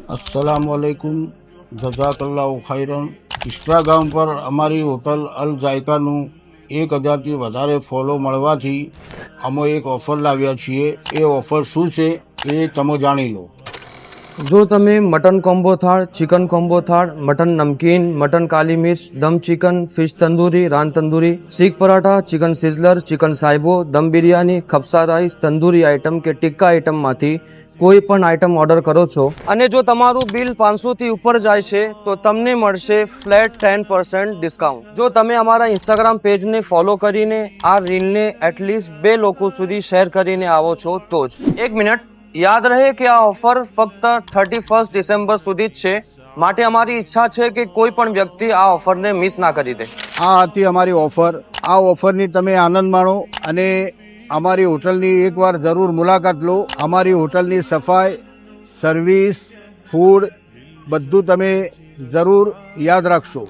अस्सलामुअलैकुम जज़ाकल्लाहु खैरन। ઇન્સ્ટાગ્રામ પર અમારી હોટલ અલ જાયકાનું 1000થી વધારે ફોલો મળવાથી અમે એક ઓફર લાવ્યા છીએ। એ ઓફર શું છે એ તમે જાણી લો। જો તમે મટન કોમ્બો થાળ, ચિકન કોમ્બો થાળ, મટન નમકીન, મટન કાલી મિર્ચ, દમ ચિકન, ફિશ તંદૂરી, રાન તંદૂરી, सीख पराठा, चिकन सिઝલર, चिकन સાયબો, દમ બિરયાની, ખપસા રાઈસ, તંદૂરી આઇટમ કે ટિક્કા આઇટમમાંથી કોઈ પણ આઇટમ ઓર્ડર કરો છો અને જો તમારું બિલ 500થી ઉપર જાય છે તો તમને મળશે ફ્લેટ 10% ડિસ્કાઉન્ટ। જો તમે અમારા ઇન્સ્ટાગ્રામ પેજને ફોલો કરીને આ રીલને એટલીસ્ટ 2 લોકો સુધી શેર કરીને આવો છો તો જ। એક મિનિટ, યાદ રહે કે આ ઓફર ફક્ત 31 ડિસેમ્બર સુધી જ છે, માટે અમારી ઈચ્છા છે કે કોઈ પણ વ્યક્તિ આ ઓફરને મિસ ના કરી દે। આ હતી અમારી ઓફર। આ ઓફરની તમે આનંદ માણો અને અમારી હોટલની એકવાર જરૂર મુલાકાત લો। અમારી હોટલની સફાઈ, સર્વિસ, ફૂડ બધું તમે જરૂર યાદ રાખશો।